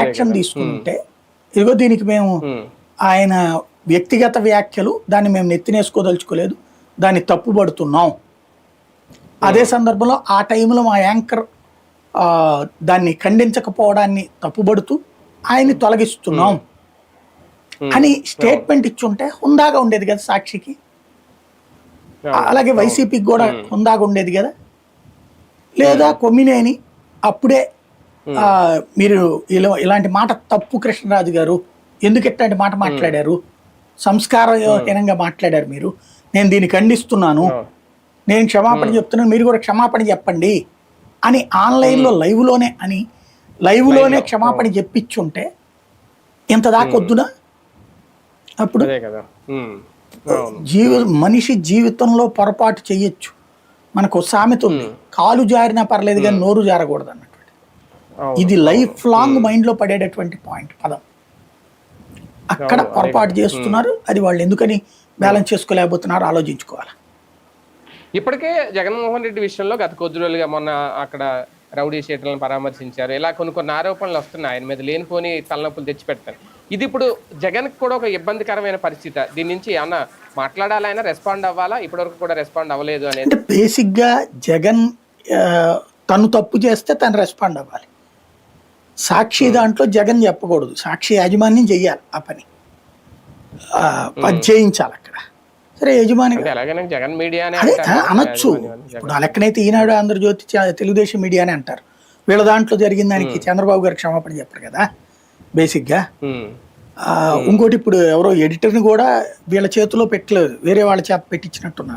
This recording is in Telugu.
యాక్షన్ తీసుకుంటే ఇదిగో దీనికి మేము ఆయన వ్యక్తిగత వ్యాఖ్యలు దాన్ని మేము నెత్తినేసుకోదలుచుకోలేదు, దాన్ని తప్పుపడుతున్నాం. అదే సందర్భంలో ఆ టైంలో మా యాంకర్ దాన్ని ఖండించకపోవడాన్ని తప్పుపడుతూ ఆయన్ని తొలగిస్తున్నాం అని స్టేట్మెంట్ ఇచ్చుంటే హుందాగా ఉండేది కదా సాక్షికి. అలాగే వైసీపీకి కూడా హుందాగా ఉండేది కదా. లేదా కొమ్మినేని అప్పుడే మీరు ఇలాంటి మాట తప్పు కృష్ణరాజు గారు, ఎందుకు ఇట్లాంటి మాట మాట్లాడారు, సంస్కారహీనంగా మాట్లాడారు మీరు, నేను దీన్ని ఖండిస్తున్నాను, నేను క్షమాపణ చెప్తున్నాను, మీరు కూడా క్షమాపణ చెప్పండి అని ఆన్లైన్లో లైవ్లోనే క్షమాపణ చెప్పించుంటే ఇంత దాకా వద్దునా? అప్పుడు మనిషి జీవితంలో పొరపాటు చెయ్యొచ్చు. మనకు సామెత ఉంది, కాలు జారినా పర్లేదు కానీ నోరు జారకూడదు అన్నటువంటి. ఇది లైఫ్ లాంగ్ మైండ్లో పడేటటువంటి పాయింట్ పదం. అక్కడ పొరపాటు చేస్తున్నారు, అది వాళ్ళు ఎందుకని బ్యాలెన్స్ చేసుకోలేకపోతున్నారు ఆలోచించుకోవాలి. ఇప్పటికే జగన్మోహన్ రెడ్డి విషయంలో గత కొద్ది రోజులుగా మొన్న అక్కడ రౌడీ షీటర్లను పరామర్శించారు, ఇలా కొన్ని ఆరోపణలు వస్తున్నాయి ఆయన మీద, లేనిపోని తలనొప్పులు తెచ్చిపెడతారు. ఇది ఇప్పుడు జగన్కి కూడా ఒక ఇబ్బందికరమైన పరిస్థితి. దీని నుంచి ఏమన్నా మాట్లాడాలి, ఆయన రెస్పాండ్ అవ్వాలా? ఇప్పటివరకు కూడా రెస్పాండ్ అవ్వలేదు అనేది. అంటే బేసిక్గా జగన్ తను తప్పు చేస్తే తను రెస్పాండ్ అవ్వాలి. సాక్షి దాంట్లో జగన్ చెప్పకూడదు, సాక్షి యాజమాన్యం చెయ్యాలి ఆ పని, చేయించాలి అక్కడ. సరే యజమాని జగన్ మీడియా అనొచ్చు. ఇప్పుడు ఆ లెక్కనైతే ఈనాడు, ఆంధ్రజ్యోతి, తెలుగుదేశం మీడియానే అంటారు. వీళ్ళ దాంట్లో జరిగిన దానికి చంద్రబాబు గారు క్షమాపణ చెప్పరు కదా బేసిక్గా. ఇంకోటి ఇప్పుడు ఎవరో ఎడిటర్ని కూడా వీళ్ళ చేతిలో పెట్టలేదు, వేరే వాళ్ళ చేత పెట్టించినట్టున్నారు.